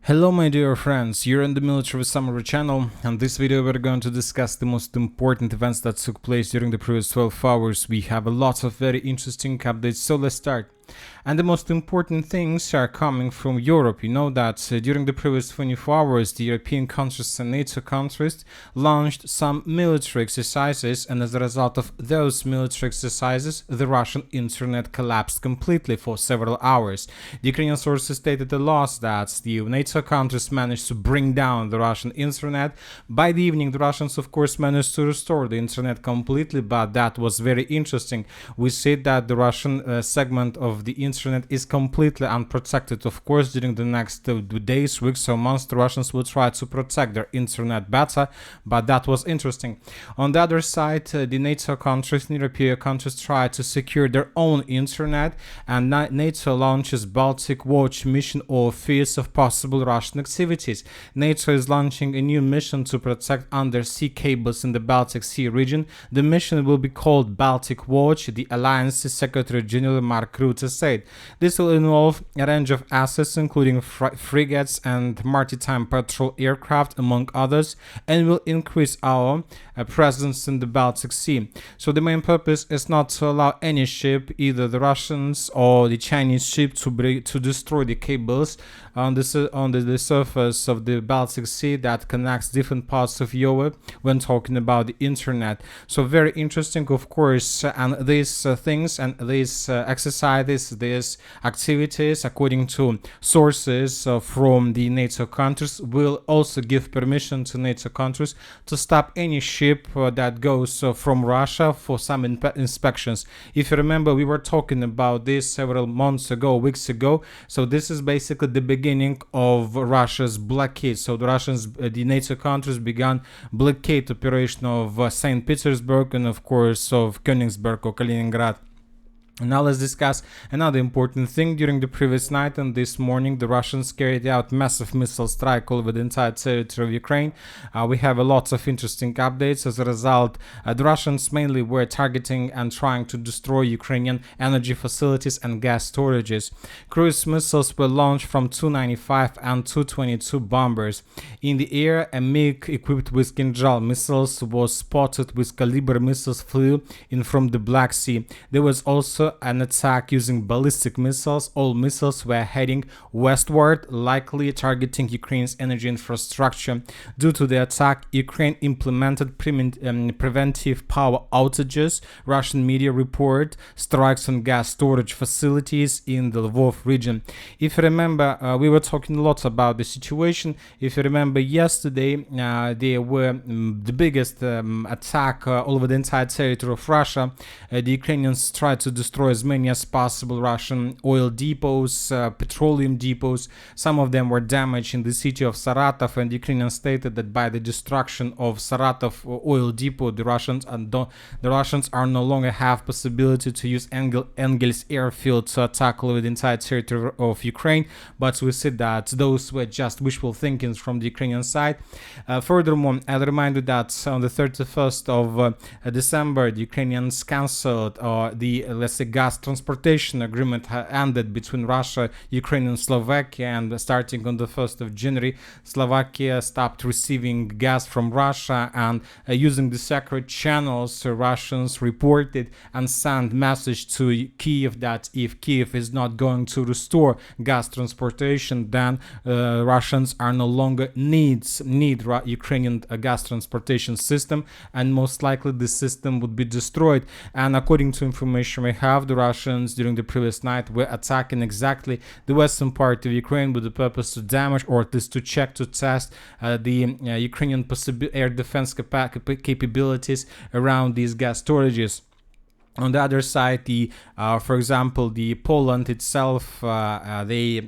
Hello my dear friends, you're in the Military Summary channel, and this video we're going to discuss the most important events that took place during the previous 12 hours. We have a lot of very interesting updates, so let's start. And the most important things are coming from Europe. You know that during the previous 24 hours, the European countries and NATO countries launched some military exercises, and as a result of those military exercises, the Russian internet collapsed completely for several hours. The Ukrainian sources stated the loss that the NATO countries managed to bring down the Russian internet. By the evening, the Russians, of course, managed to restore the internet completely, but that was very interesting. We see that the Russian segment of the internet is completely unprotected. Of course, during the next days, weeks or months, the Russians will try to protect their internet better, but that was interesting. On the other side, the NATO countries and European countries try to secure their own internet, and NATO launches Baltic Watch mission or fears of possible Russian activities. NATO is launching a new mission to protect undersea cables in the Baltic Sea region. The mission will be called Baltic Watch, the Alliance's Secretary General Mark Rutte said. This will involve a range of assets, including frigates and maritime patrol aircraft, among others, and will increase our presence in the Baltic Sea. So the main purpose is not to allow any ship, either the Russians or the Chinese ship, to destroy the cables on the surface of the Baltic Sea that connects different parts of Europe when talking about the internet. So very interesting, of course, and these things and these exercises, these activities, according to sources from the NATO countries, will also give permission to NATO countries to stop any ship that goes from Russia for some inspections. If you remember, we were talking about this several months ago, weeks ago. So this is basically the beginning of Russia's blockade. So the NATO countries began blockade operation of St. Petersburg and of course of Königsberg or Kaliningrad. Now let's discuss another important thing. During the previous night and this morning, the Russians carried out massive missile strike over the entire territory of Ukraine. We have a lot of interesting updates. As a result, the Russians mainly were targeting and trying to destroy Ukrainian energy facilities and gas storages. Cruise missiles were launched from Tu-95 and Tu-22 bombers. In the air, a MiG equipped with Kinzhal missiles was spotted with Kalibr missiles flew in from the Black Sea. There was also an attack using ballistic missiles. All missiles were heading westward, likely targeting Ukraine's energy infrastructure. Due to the attack, Ukraine implemented preventive power outages. Russian media report strikes on gas storage facilities in the Lvov region. If you remember, we were talking a lot about the situation. If you remember, yesterday there were the biggest attack all over the entire territory of Russia. The Ukrainians tried to destroy as many as possible Russian oil depots, petroleum depots. Some of them were damaged in the city of Saratov, and the Ukrainians stated that by the destruction of Saratov oil depot, the Russians are no longer have possibility to use Engels airfield to attack over the entire territory of Ukraine. But we see that those were just wishful thinkings from the Ukrainian side. Furthermore, I'll remind you that on the 31st of December, the Ukrainians cancelled the, let's say, gas transportation agreement ended between Russia, Ukraine, and Slovakia, and starting on the 1st of January, Slovakia stopped receiving gas from Russia, and using the secret channels, Russians reported and sent message to Kiev that if Kiev is not going to restore gas transportation, then Russians are no longer need Ukrainian gas transportation system, and most likely the system would be destroyed. And according to information we have, the Russians during the previous night were attacking exactly the western part of Ukraine with the purpose to damage, or at least to check, to test the Ukrainian air defense capabilities around these gas storages. On the other side, for example, the Poland itself, they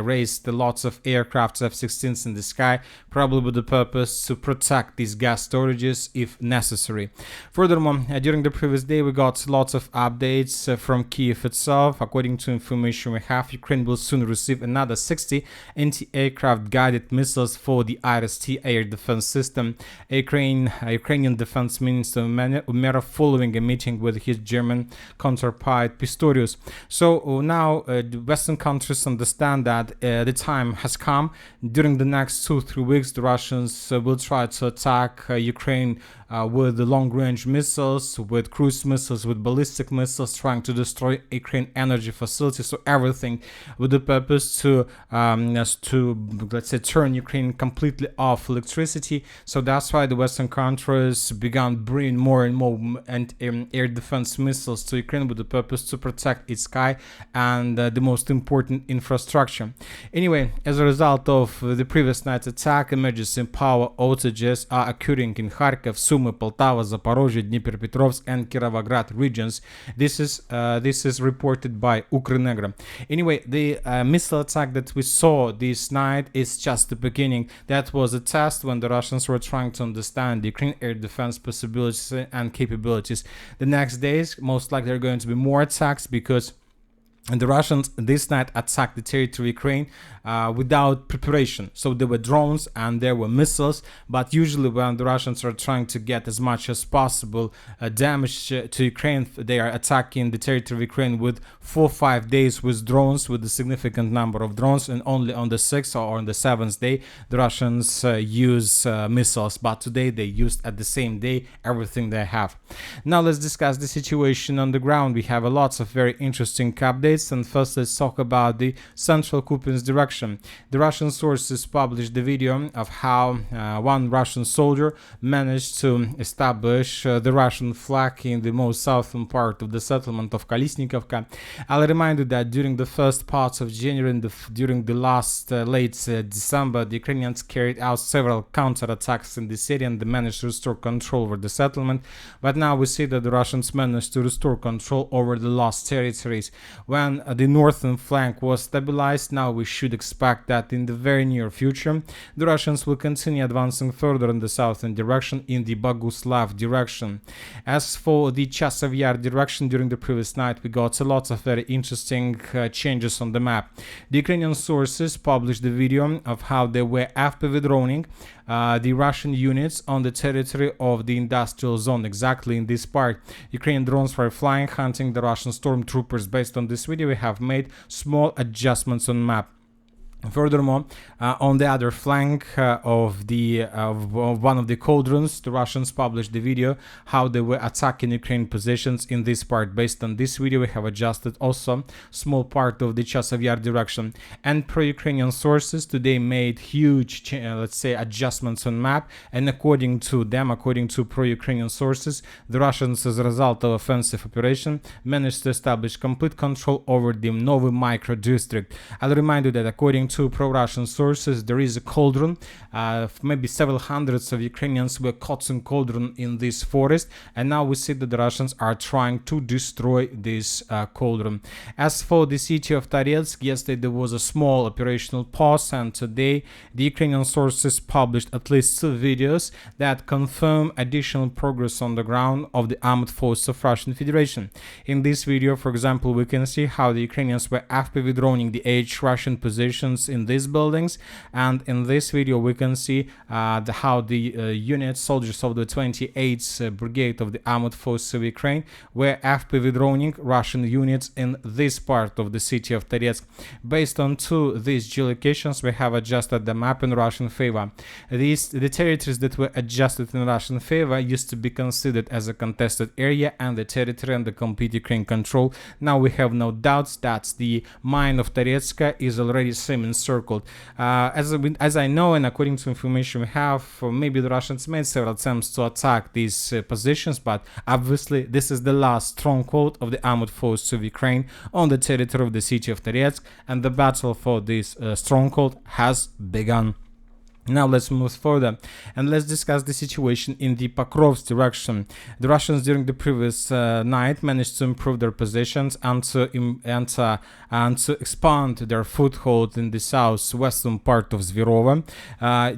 raised lots of aircraft F-16s in the sky, probably with the purpose to protect these gas storages if necessary. Furthermore, during the previous day, we got lots of updates from Kiev itself. According to information we have, Ukraine will soon receive another 60 anti-aircraft guided missiles for the IRIS-T air defense system. Ukrainian Defense Minister Umerov, following during a meeting with his German counterpart Pistorius. So now the Western countries understand that the time has come. During the next 2-3 weeks, the Russians will try to attack Ukraine with the long-range missiles, with cruise missiles, with ballistic missiles, trying to destroy Ukraine energy facilities. So everything with the purpose to let's say turn Ukraine completely off electricity. So that's why the Western countries began bringing more and more air defense missiles to Ukraine with the purpose to protect its sky and the most important infrastructure. Anyway, as a result of the previous night's attack, emergency power outages are occurring in Kharkiv, Sumy, Poltava, Zaporozhye, Dnipropetrovsk, and Kirovograd regions. This is reported by Ukrenegra. Anyway, the missile attack that we saw this night is just the beginning. That was a test when the Russians were trying to understand the Ukraine air defense possibilities and capabilities. The next days, most likely, there are going to be more attacks because the Russians this night attacked the territory of Ukraine without preparation. So there were drones and there were missiles, but usually when the Russians are trying to get as much as possible damage to Ukraine, they are attacking the territory of Ukraine with 4-5 days with drones, with a significant number of drones, and only on the 6th or on the 7th day the Russians use missiles. But today they used at the same day everything they have. Now let's discuss the situation on the ground. We have lots of very interesting updates, and first let's talk about the central Kupiansk direction. The Russian sources published the video of how one Russian soldier managed to establish the Russian flag in the most southern part of the settlement of Kolesnikovka. I'll remind you that during the first parts of January and during the last late December, the Ukrainians carried out several counterattacks in this area and they managed to restore control over the settlement. But now we see that the Russians managed to restore control over the lost territories. When the northern flank was stabilized, now we should expect that in the very near future the Russians will continue advancing further in the southern direction, in the Boguslav direction. As for the Chasiv Yar direction, during the previous night we got a lot of very interesting changes on the map. The Ukrainian sources published the video of how they were FPV droning the Russian units on the territory of the industrial zone. Exactly in this part, Ukrainian drones were flying, hunting the Russian stormtroopers. Based on this video, we have made small adjustments on map. Furthermore, on the other flank of one of the cauldrons, the Russians published the video how they were attacking Ukrainian positions in this part. Based on this video, we have adjusted also small part of the Chasiv Yar direction. And pro-Ukrainian sources today made huge, let's say, adjustments on map. And according to them, according to pro-Ukrainian sources, the Russians, as a result of offensive operation, managed to establish complete control over the Novy micro district. I'll remind you that according to pro-Russian sources, there is a cauldron. Maybe several hundreds of Ukrainians were caught in cauldron in this forest, and now we see that the Russians are trying to destroy this cauldron. As for the city of Toretsk, yesterday there was a small operational pause, and today the Ukrainian sources published at least 2 videos that confirm additional progress on the ground of the armed forces of Russian Federation. In this video, for example, we can see how the Ukrainians were FPV droning the Russian positions in these buildings, and in this video we can see how the soldiers of the 28th Brigade of the Armored Forces of Ukraine were FPV droning Russian units in this part of the city of Toretsk. Based on these geolocations, we have adjusted the map in Russian favor. The territories that were adjusted in Russian favor used to be considered as a contested area and the territory under complete Ukraine control. Now we have no doubts that the mine of Toretsk is already semi-encircled. As I know, and according to information we have, maybe the Russians made several attempts to attack these positions, but obviously this is the last stronghold of the armored forces of Ukraine on the territory of the city of Toretsk, and the battle for this stronghold has begun. Now let's move further and let's discuss the situation in the Pokrovsk direction. The Russians during the previous night managed to improve their positions and to expand their foothold in the southwestern part of Zverovo.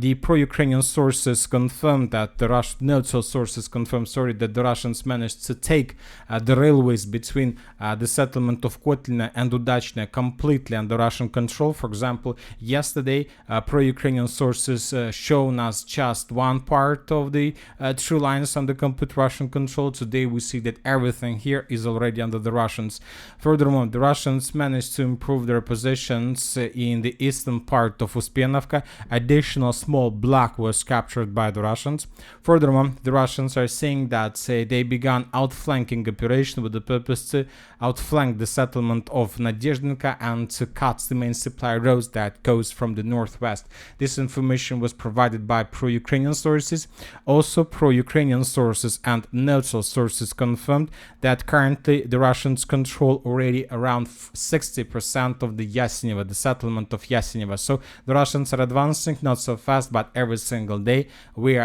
The pro-Ukrainian sources confirmed that the neutral sources confirmed, that the Russians managed to take the railways between the settlement of Kotlina and Udachne completely under Russian control. For example, yesterday pro-Ukrainian sources sources shown us just one part of the true lines under complete Russian control. Today we see that everything here is already under the Russians. Furthermore, the Russians managed to improve their positions in the eastern part of Uspenovka. Additional small block was captured by the Russians. Furthermore, the Russians are saying that they began outflanking operation with the purpose to outflank the settlement of Nadezhdinka and to cut the main supply roads that goes from the northwest. This information was provided by pro-Ukrainian sources. Also, pro-Ukrainian sources and neutral sources confirmed that currently the Russians control already around 60% of the Yasenevo, the settlement of Yasenevo. So the Russians are advancing, not so fast, but every single day we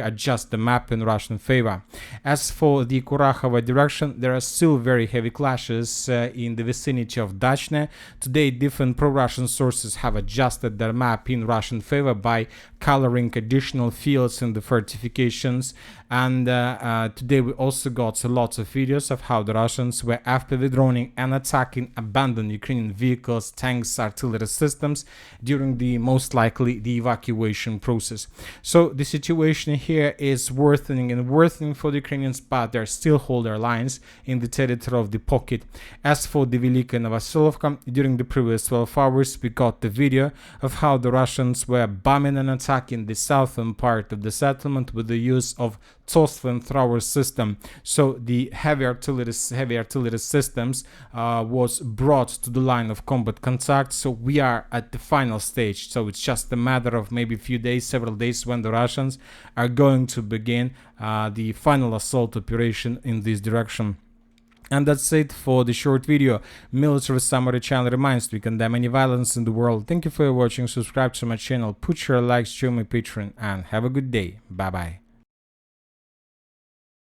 adjust the map in Russian favor. As for the Kurakhove direction, there are still very heavy clashes in the vicinity of Dachne. Today, different pro-Russian sources have adjusted their map in Russian favor by coloring additional fields in the fortifications. And today we also got lots of videos of how the Russians were after withdrawing and attacking abandoned Ukrainian vehicles, tanks, artillery systems during the most likely the evacuation process. So the situation here is worsening and worsening for the Ukrainians, but they still hold their lines in the territory of the pocket. As for the Velika Novosilovka, during the previous 12 hours we got the video of how the Russians were bombing and attacking the southern part of the settlement with the use of TOS flamethrower system. So the heavy artillery systems was brought to the line of combat contact. So we are at the final stage. So it's just a matter of maybe a few days, several days, when the Russians are going to begin the final assault operation in this direction. And that's it for the short video. Military Summary channel reminds we condemn any violence in the world. Thank you for watching. Subscribe to my channel, put your likes, show me Patreon, and have a good day. Bye bye.